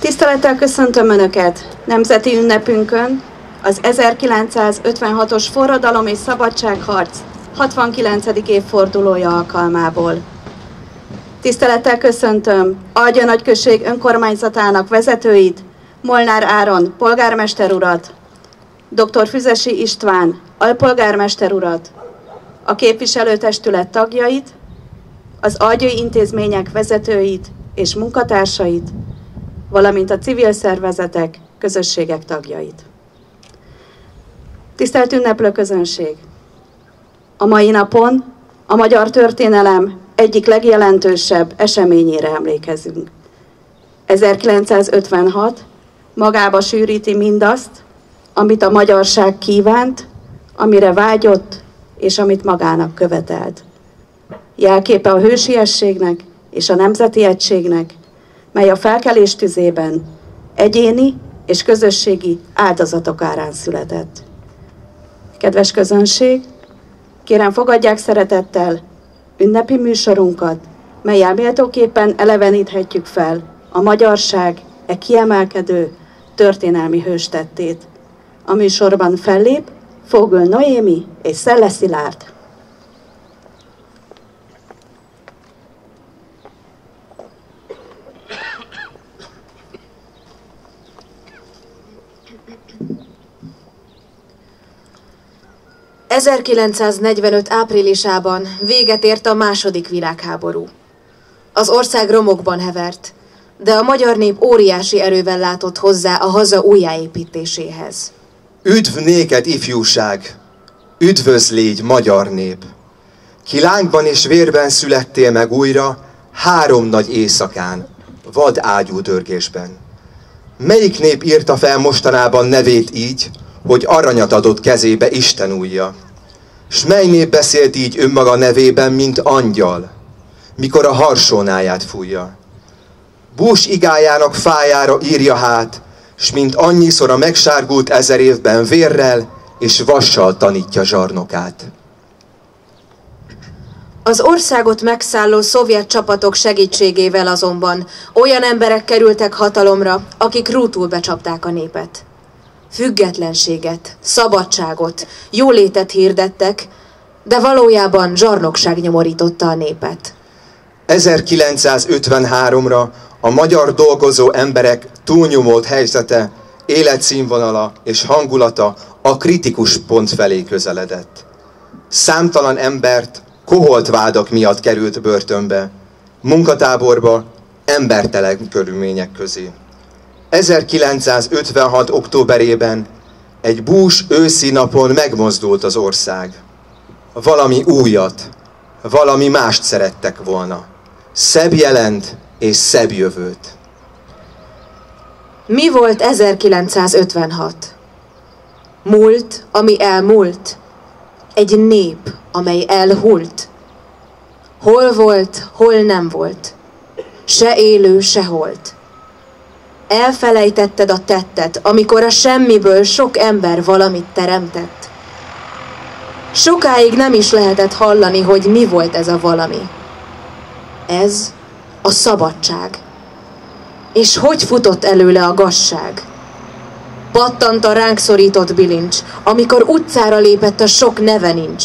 Tisztelettel köszöntöm Önöket nemzeti ünnepünkön, az 1956-os forradalom és szabadságharc 69. évfordulója alkalmából. Tisztelettel köszöntöm Algya nagyközség önkormányzatának vezetőit, Molnár Áron polgármester urat, dr. Füzesi István alpolgármester urat, a képviselőtestület tagjait, az algyai intézmények vezetőit és munkatársait, valamint a civil szervezetek, közösségek tagjait. Tisztelt ünneplő közönség! A mai napon a magyar történelem egyik legjelentősebb eseményére emlékezünk. 1956 magába sűríti mindazt, amit a magyarság kívánt, amire vágyott, és amit magának követelt. Jelképe a hősiességnek és a nemzeti egységnek, mely a felkelés tüzében egyéni és közösségi áldozatok árán született. Kedves közönség, kérem fogadják szeretettel ünnepi műsorunkat, mellyel méltóképpen eleveníthetjük fel a magyarság kiemelkedő történelmi hőstettét. A műsorban fellép Vogel Noémi és Szelle Szilárd. ...1945 áprilisában véget ért a II. Világháború. Az ország romokban hevert, de a magyar nép óriási erővel látott hozzá a haza újjáépítéséhez. Üdv néked, ifjúság! Üdvözl légy, magyar nép! Ki lángban és vérben születtél meg újra, 3 nagy éjszakán, vad ágyú dörgésben. Melyik nép írta fel mostanában nevét így, hogy aranyat adott kezébe Isten ujja? S mely nép beszélt így önmaga nevében, mint angyal, mikor a harsónáját fújja? Bús igájának fájára írja hát, s mint annyiszor a megsárgult 1000 évben vérrel és vassal tanítja zsarnokát. Az országot megszálló szovjet csapatok segítségével azonban olyan emberek kerültek hatalomra, akik rútul becsapták a népet. Függetlenséget, szabadságot, jólétet hirdettek, de valójában zsarnokság nyomorította a népet. 1953-ra a magyar dolgozó emberek túlnyomolt helyzete, életszínvonala és hangulata a kritikus pont felé közeledett. Számtalan embert koholt vádak miatt került börtönbe, munkatáborba, embertelen körülmények közé. 1956. októberében egy bús őszi napon megmozdult az ország. Valami újat, valami mást szerettek volna. Szebb jelent és szebb jövőt. Mi volt 1956? Múlt, ami elmúlt. Egy nép, amely elhult. Hol volt, hol nem volt. Se élő, se holt. Elfelejtetted a tettet, amikor a semmiből sok ember valamit teremtett. Sokáig nem is lehetett hallani, hogy mi volt ez a valami. Ez a szabadság. És hogy futott előle a gazság? Pattant a ránk szorított bilincs, amikor utcára lépett a sok neve nincs,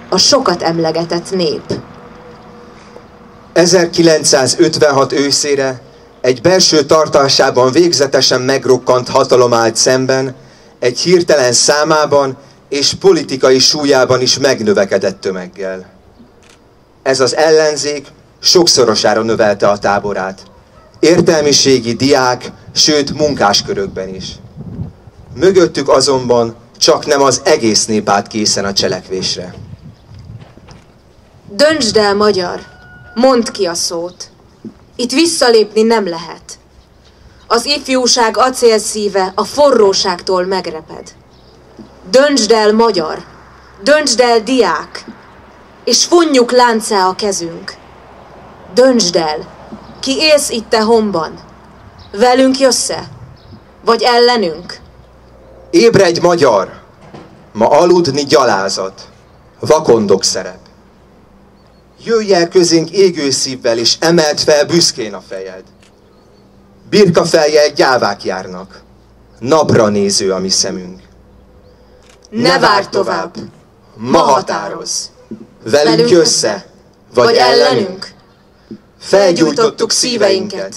a sokat emlegetett nép. 1956 őszére egy belső tartásában végzetesen megrokkant hatalom állt szemben, egy hirtelen számában és politikai súlyában is megnövekedett tömeggel. Ez az ellenzék sokszorosára növelte a táborát, értelmiségi, diák, sőt munkáskörökben is. Mögöttük azonban csak nem az egész nép állt készen a cselekvésre. Döntsd el, magyar! Mondd ki a szót! Itt visszalépni nem lehet. Az ifjúság acélszíve a forróságtól megreped. Döntsd el, magyar! Döntsd el, diák! És fonjuk láncá a kezünk. Döntsd el, ki élsz itt te homban? Velünk jössz-e? Vagy ellenünk? Ébredj, magyar! Ma aludni gyalázat, vakondok szerep. Jöjj el közénk égő szívvel, és emeld fel büszkén a fejed. birkafejjel gyávák járnak, napra néző a mi szemünk. Ne várj tovább, ma határozz. Velünk össze, vagy ellenünk? Felgyújtottuk szíveinket,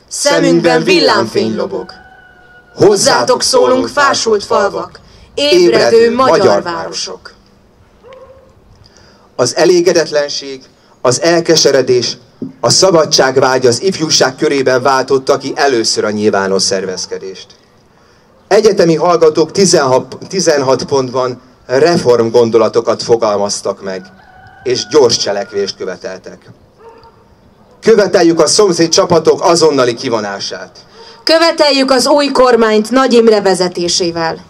szemünkben villámfény lobog. Hozzátok szólunk fásult falvak, ébredő magyar városok. Az elégedetlenség, az elkeseredés, a szabadságvágy az ifjúság körében váltotta ki először a nyilvános szervezkedést. Egyetemi hallgatók 16 pontban reformgondolatokat fogalmaztak meg, és gyors cselekvést követeltek. Követeljük a szomszéd csapatok azonnali kivonását. Követeljük az új kormányt Nagy Imre vezetésével.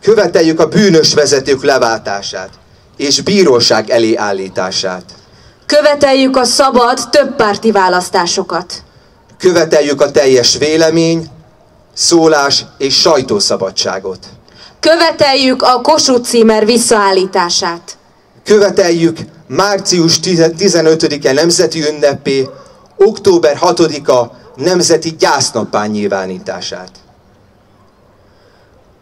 Követeljük a bűnös vezetők leváltását és bíróság elé állítását. Követeljük a szabad, többpárti választásokat. Követeljük a teljes vélemény, szólás és sajtószabadságot. Követeljük a Kossuth címer visszaállítását. Követeljük március 15-e nemzeti ünnepé, október 6-a nemzeti gyásznappá nyilvánítását.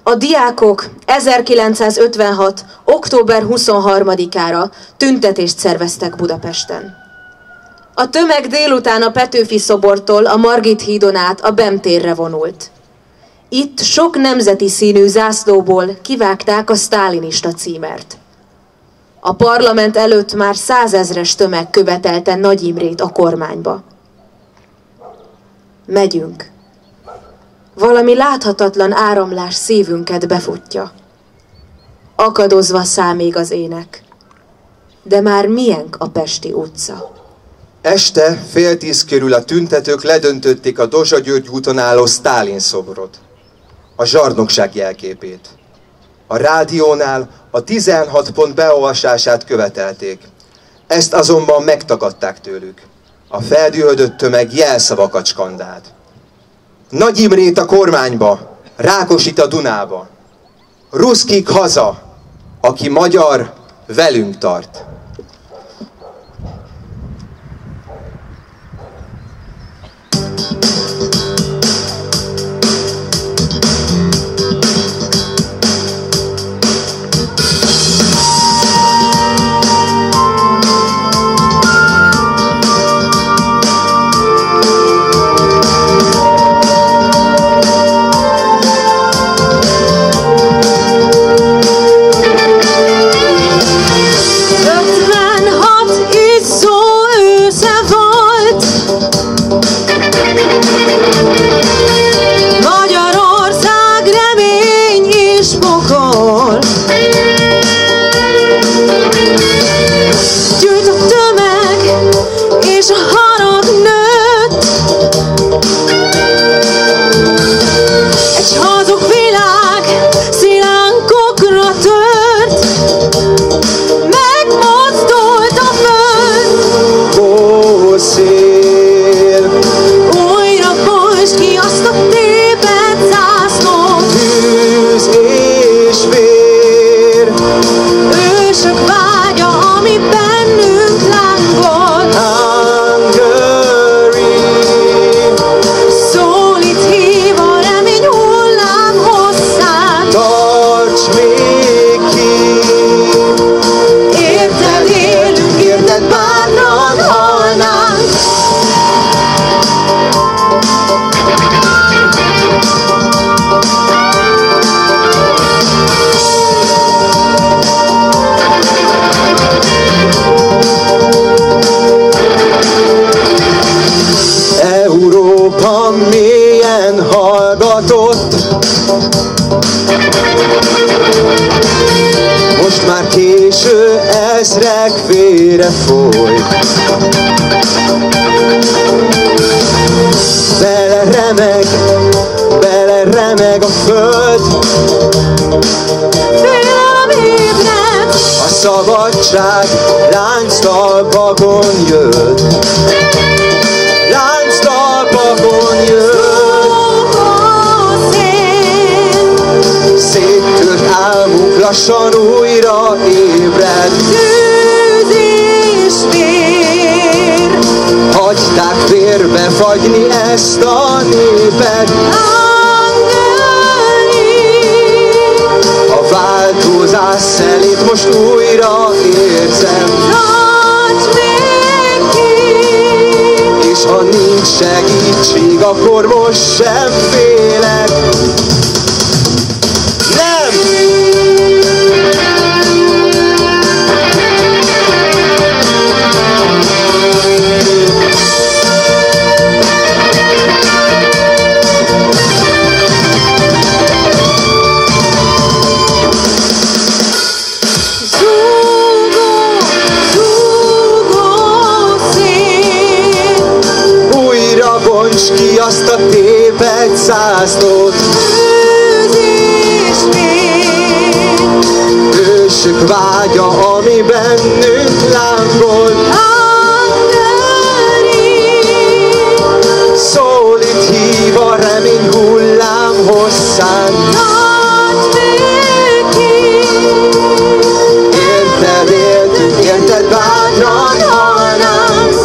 A diákok 1956. október 23-ára tüntetést szerveztek Budapesten. A tömeg délután a Petőfi szobortól a Margit hídon át a Bem térre vonult. Itt sok nemzeti színű zászlóból kivágták a sztálinista címert. A parlament előtt már 100 000-es tömeg követelte Nagy Imrét a kormányba. Megyünk. Valami láthatatlan áramlás szívünket befutja. Akadozva számig az ének. De már miénk a Pesti utca. Este 9:30 körül a tüntetők ledöntötték a Dózsa György úton álló Sztálin szobrot, a zsarnokság jelképét. A rádiónál a 16 pont beolvasását követelték. Ezt azonban megtagadták tőlük. A feldühödött tömeg jelszavakat skandált. Nagy Imrét a kormányba, Rákosit a Dunába. Ruszkik haza, aki magyar, velünk tart. Most már késő, ezrek vére folyt. Beleremeg a föld. Félelem ébred. A szabadság lánctalpakon jött. Lánctalpakon jött. Széttört álmunk lassan újra ébred. Tűz és vér. Hagyták vérbe hagyni ezt a népet. A változás szelét most újra érzem. És ha nincs segítség, akkor most sem félek. Nem! Bonts ki azt a tépet zászlót. Ősök vágya, ami bennünk lángol. Szólít hív a remény hullám hosszán. Érted éltünk, érted bátran halnánk.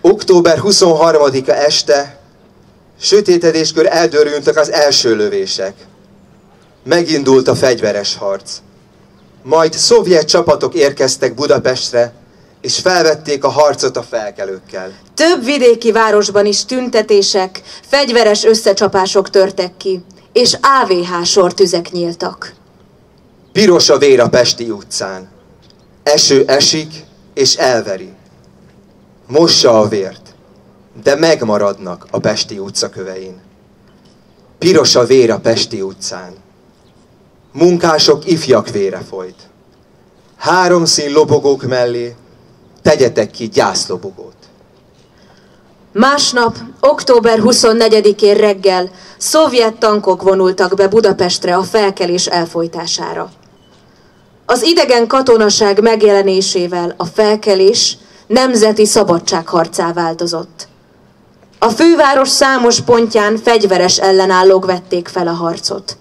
Október 23-a este, sötétedéskor eldörültek az első lövések. Megindult a fegyveres harc. Majd szovjet csapatok érkeztek Budapestre, és felvették a harcot a felkelőkkel. Több vidéki városban is tüntetések, fegyveres összecsapások törtek ki, és AVH sortüzek nyíltak. Piros a vér a Pesti utcán. Eső esik, és elveri. Mossa a vért, de megmaradnak a Pesti utcakövein. Piros a vér a Pesti utcán. Munkások, ifjak vére folyt. 3 szín lobogók mellé tegyetek ki gyászlobogót. Másnap, október 24-én reggel szovjet tankok vonultak be Budapestre a felkelés elfojtására. Az idegen katonaság megjelenésével a felkelés nemzeti szabadságharccá változott. A főváros számos pontján fegyveres ellenállók vették fel a harcot.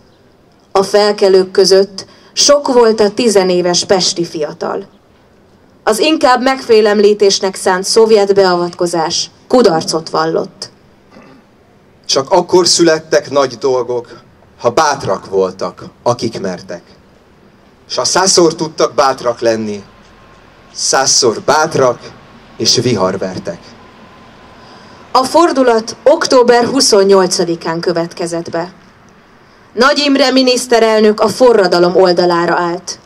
A felkelők között sok volt a 10 éves pesti fiatal. Az inkább megfélemlítésnek szánt szovjet beavatkozás kudarcot vallott. Csak akkor születtek nagy dolgok, ha bátrak voltak, akik mertek. S ha 100-szor tudtak bátrak lenni, 100-szor bátrak és viharvertek. A fordulat október 28-án következett be. Nagy Imre miniszterelnök a forradalom oldalára állt.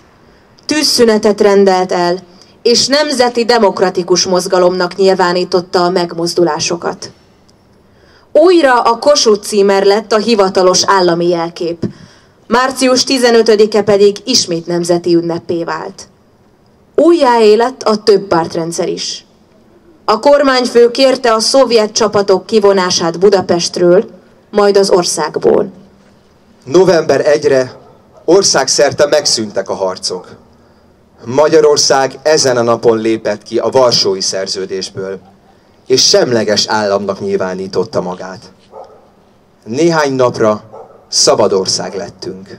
Tűzszünetet rendelt el, és nemzeti demokratikus mozgalomnak nyilvánította a megmozdulásokat. Újra a Kossuth címer lett a hivatalos állami jelkép, március 15-e pedig ismét nemzeti ünneppé vált. Újjáélet a többpártrendszer is. A kormányfő kérte a szovjet csapatok kivonását Budapestről, majd az országból. November 1-re országszerte megszűntek a harcok. Magyarország ezen a napon lépett ki a Varsói Szerződésből, és semleges államnak nyilvánította magát. Néhány napra szabad ország lettünk.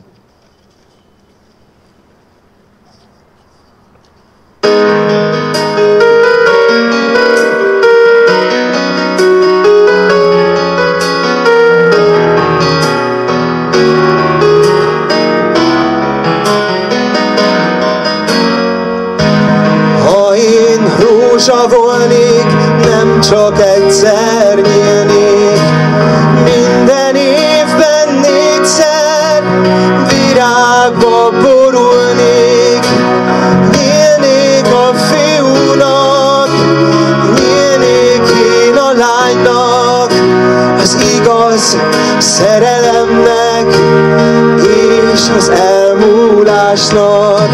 Rózsa volnék, nem csak egyszer nyílnék, minden évben 4-szer virágba borulnék. Nyílnék a fiúnak, nyílnék én a lánynak, az igaz szerelemnek és az elmúlásnak.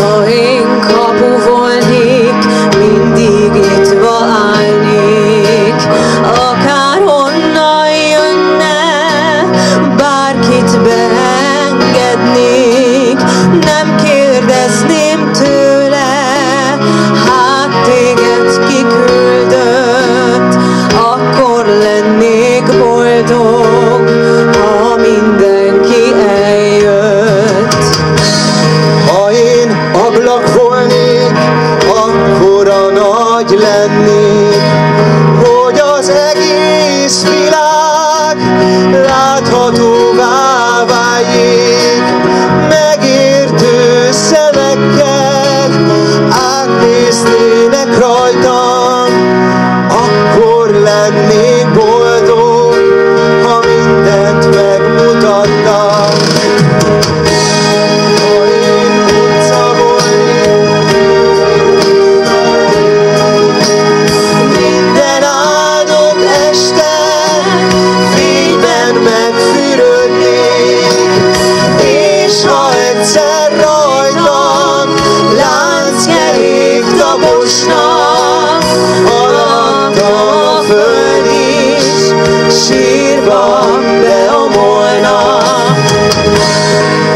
Ha én kapu volnék, mindig nyitva állnék, akárhonnan jönne, bárkit beengednék, nem kérdezném tőle, hát téged kiküldött, akkor lennék boldog. nagy lennék, hogy az egész világ láthatóvá váljék, megértő szemekkel átnéznének rajtam, akkor lennék boldog, ha mindent megmutattam. Ha én utca volnék, minden áldott este fényben megfürödnék, és ha egyszer rajtam lánckerék taposnak, alattam a föld is sírba beomolna.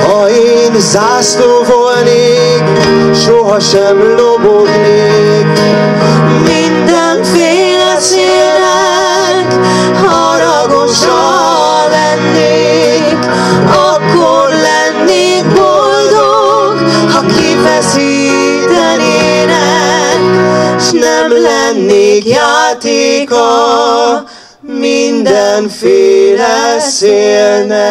Ha én zászló volnék, sohasem lobognék, mindenféle szélnek haragosan lennék, akkor lennék boldog, ha kifeszítenének, s nem lennék játéka mindenféle szélnek.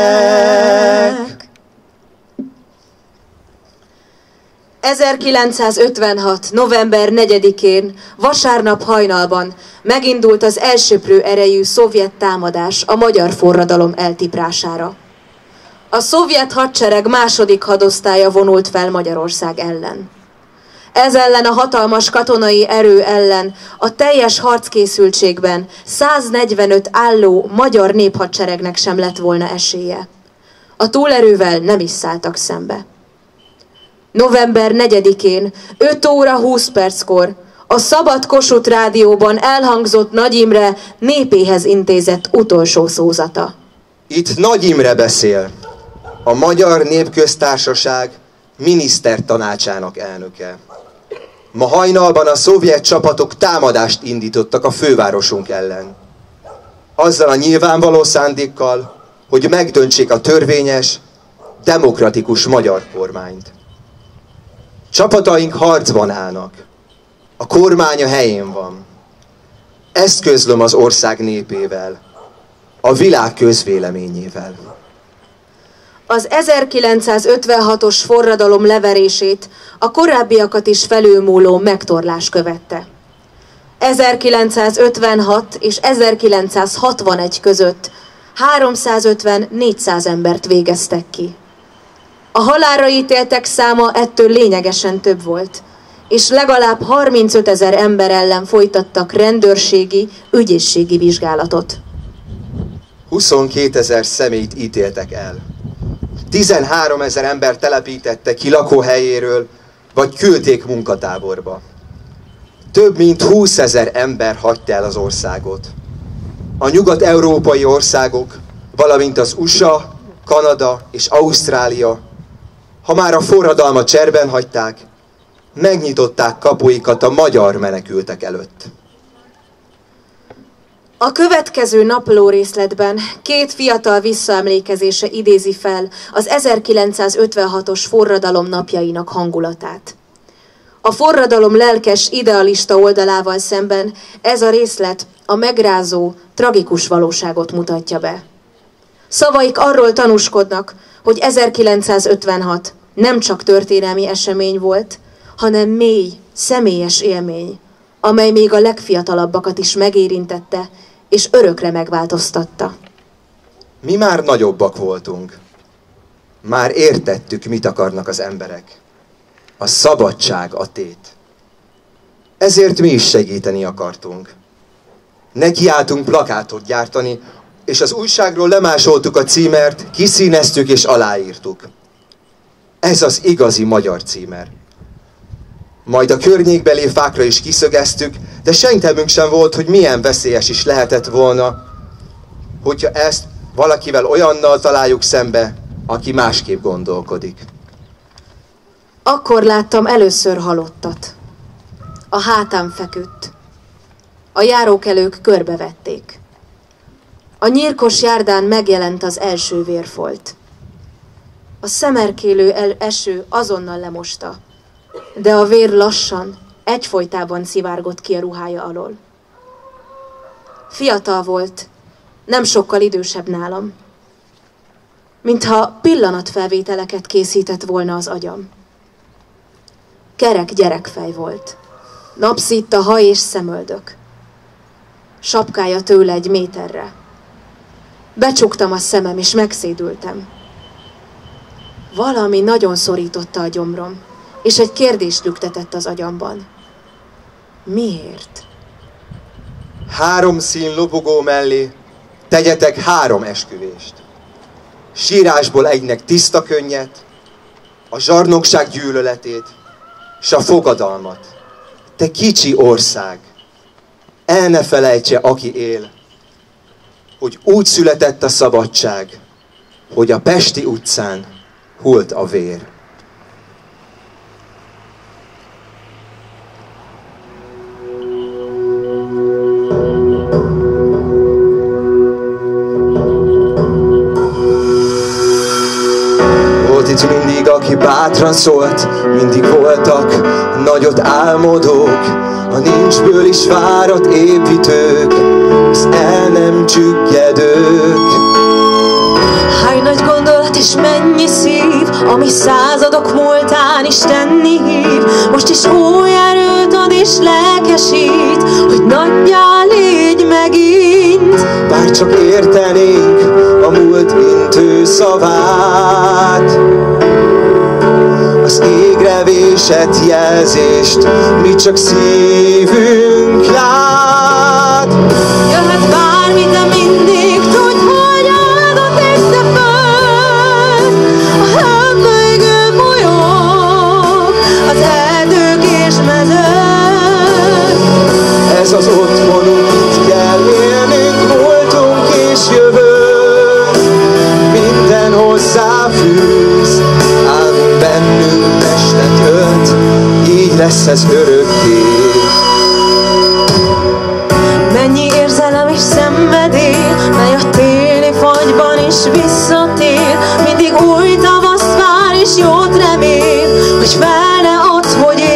1956. november 4-én, vasárnap hajnalban megindult az elsöprő erejű szovjet támadás a magyar forradalom eltiprására. A szovjet hadsereg második hadosztálya vonult fel Magyarország ellen. Ez ellen a hatalmas katonai erő ellen a teljes harckészültségben 145 álló magyar néphadseregnek sem lett volna esélye. A túlerővel nem is szálltak szembe. November 4-én 5 óra 20 perckor a Szabad Kossuth Rádióban elhangzott Nagy Imre népéhez intézett utolsó szózata. Itt Nagy Imre beszél, a Magyar Népköztársaság minisztertanácsának elnöke. Ma hajnalban a szovjet csapatok támadást indítottak a fővárosunk ellen. Azzal a nyilvánvaló szándékkal, hogy megdöntsék a törvényes, demokratikus magyar kormányt. Csapataink harcban állnak. A kormány a helyén van. Ezt közlöm az ország népével, a világ közvéleményével. Az 1956-os forradalom leverését a korábbiakat is felülmúló megtorlás követte. 1956 és 1961 között 350-400 embert végeztek ki. A halálra ítéltek száma ettől lényegesen több volt, és legalább 35 000 ember ellen folytattak rendőrségi, ügyészségi vizsgálatot. 22 000 személyt ítéltek el. 13 000 ember telepítette ki lakóhelyéről, vagy küldték munkatáborba. Több mint 20 000 ember hagyta el az országot. A nyugat-európai országok, valamint az USA, Kanada és Ausztrália, ha már a forradalmat cserben hagyták, megnyitották kapuikat a magyar menekültek előtt. A következő naplórészletben 2 fiatal visszaemlékezése idézi fel az 1956-os forradalom napjainak hangulatát. A forradalom lelkes, idealista oldalával szemben ez a részlet a megrázó, tragikus valóságot mutatja be. Szavaik arról tanúskodnak, hogy 1956 nem csak történelmi esemény volt, hanem mély, személyes élmény, amely még a legfiatalabbakat is megérintette, és örökre megváltoztatta. Mi már nagyobbak voltunk. Már értettük, mit akarnak az emberek. A szabadság a tét. Ezért mi is segíteni akartunk. Nekiálltunk plakátot gyártani, és az újságról lemásoltuk a címert, kiszíneztük és aláírtuk. Ez az igazi magyar címer. Majd a környékbeli fákra is kiszögeztük, de sejtelmünk sem volt, hogy milyen veszélyes is lehetett volna, hogyha ezt valakivel olyannal találjuk szembe, aki másképp gondolkodik. Akkor láttam először halottat. A hátán feküdt. A járókelők körbevették. A nyírkos járdán megjelent az első vérfolt. A szemerkélő eső azonnal lemosta, de a vér lassan, egyfolytában szivárgott ki a ruhája alól. Fiatal volt, nem sokkal idősebb nálam. Mintha pillanatfelvételeket készített volna az agyam. Kerek gyerekfej volt. Napszitta haj és szemöldök. Sapkája tőle 1 méterre. Becsuktam a szemem, és megszédültem. Valami nagyon szorította a gyomrom, és egy kérdést lüktetett az agyamban. Miért? 3 szín lobogó mellé tegyetek 3 esküvést. Sírásból egynek tiszta könnyet, a zsarnokság gyűlöletét, s a fogadalmat. Te kicsi ország, el ne felejtse, aki él, hogy úgy született a szabadság, hogy a pesti utcán hult a vér. Volt itt mindig, aki bátran szólt, mindig voltak nagyot álmodók, a nincsből is várat építők, az el nem csüggedők. Hány nagy gondolat és mennyi szív, ami századok múltán Istenni hív. Most is új erőt ad és lelkesít, hogy nagyjá légy megint. Bár csak értenénk a múlt intő szavát, az égre vésett jelzést, mi csak szívünk lát. Jöhet bármi, de mindig tudj, hogy áldott egy te föld. A hömpölygő folyók, az erdők és mezők. Ez az otthonunk, itt kell élnünk, voltunk és jövőnk. Minden hozzáfűz, ám bennünk testet ölt, így lesz ez örökké. Mennyi érzelem és szenvedély, mely a téli fagyban is visszatér. Mindig új tavaszt vár és jót remél, hogy vele ott, hogy él.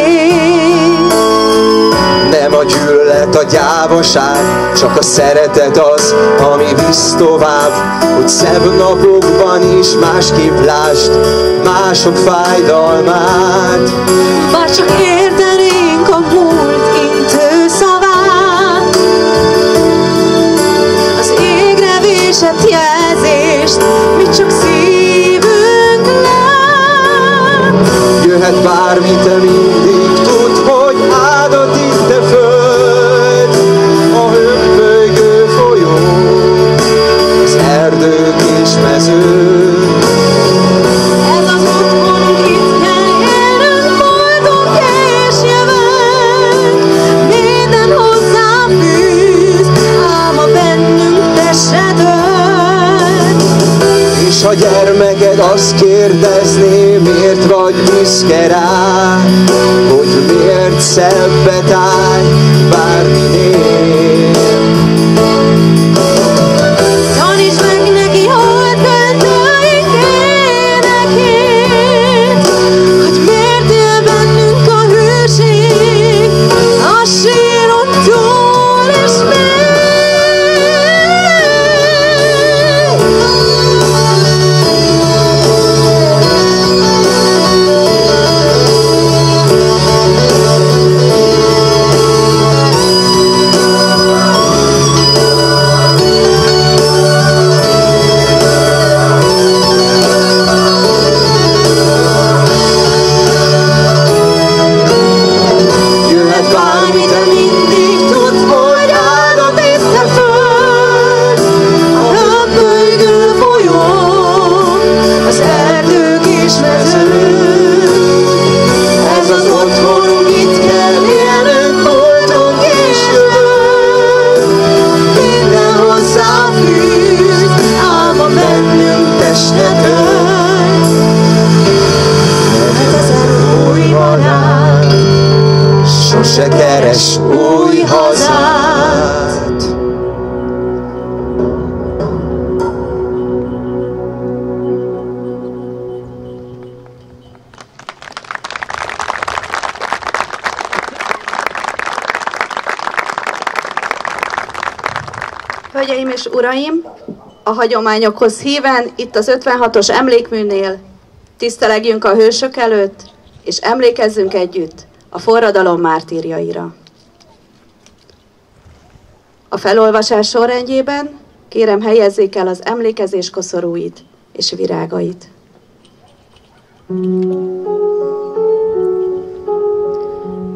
Nem a gyűlölet, a gyávaság, csak a szeretet az, ami visz tovább, hogy szebb napokban is másképp lásd mások fájdalmát. Bár csak értenénk a múlt intő szavát, az égre vésett jelzést, mi csak szívünk lát. Jöhet bármi, te mindig tudd, hogy áldott itt te föld, a hömpölygő folyó, az erdők és mezők. Ez az otthonunk, itt kell élnünk, boldog és jövőnk. Minden hozzám fűz, ám a bennünk testet ölt. És ha gyermeked azt kérdezné, miért vagy büszke rá, hogy miért szebbet állj bárminél. Tanítsd meg neki, hol köntöink énekét, hogy miért él bennünk a hőség, a síron túl és még. Hölgyeim és uraim, a hagyományokhoz híven itt az 56-os emlékműnél tisztelegjünk a hősök előtt, és emlékezzünk együtt a forradalom mártírjaira. A felolvasás sorrendjében kérem helyezzék el az emlékezés koszorúit és virágait.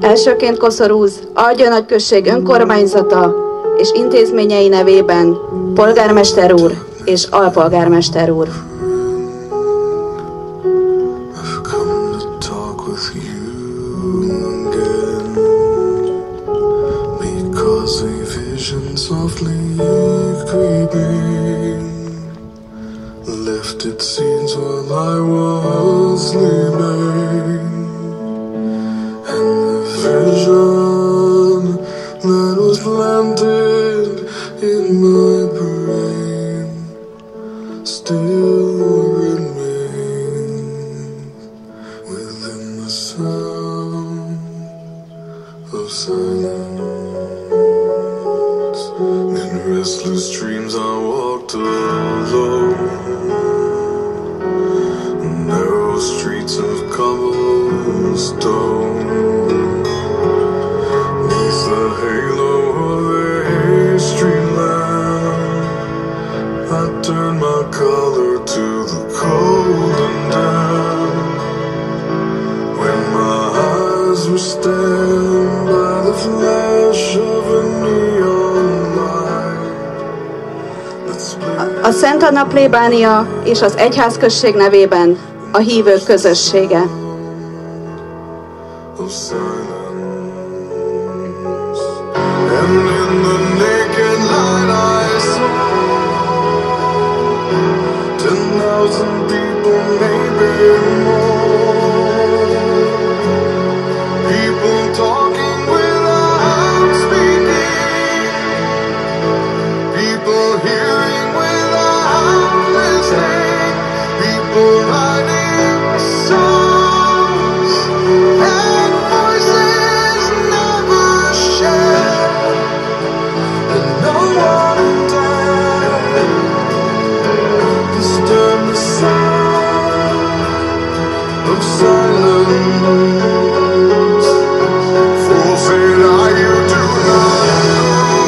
Elsőként koszorúz Algya nagyközség önkormányzata és intézményei nevében polgármester úr és alpolgármester úr. Lifted scenes while I was sleeping, and the vision that was planted in my brain still remains within the sound of silence. In restless dreams I walked alone, narrow streets of cobblestone. Neath the halo of a street lamp, I turned my collar to the cold and damp. When my eyes were stabbed by the flash of a neon light that split. A Szent Anna plébánia és az egyházközség nevében a hívők közössége. Of silence, and in the naked light I saw 10,000 people, maybe more. People talking without speaking, people hearing without listening, people writing songs and voices never shared, and no one dared disturb the sound of silence. Fool said I, you do not know.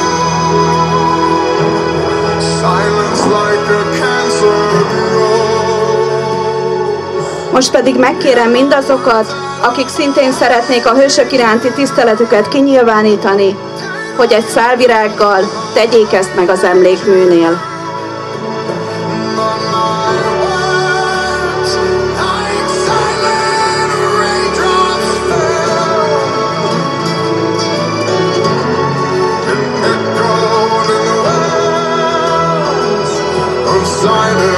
Silence like a cancer grows. Most pedig megkérem mindazokat, akik szintén szeretnék a hősök iránti tiszteletüket kinyilvánítani, hogy egy szál virággal tegyék ezt meg az emlékműnél. Of silence.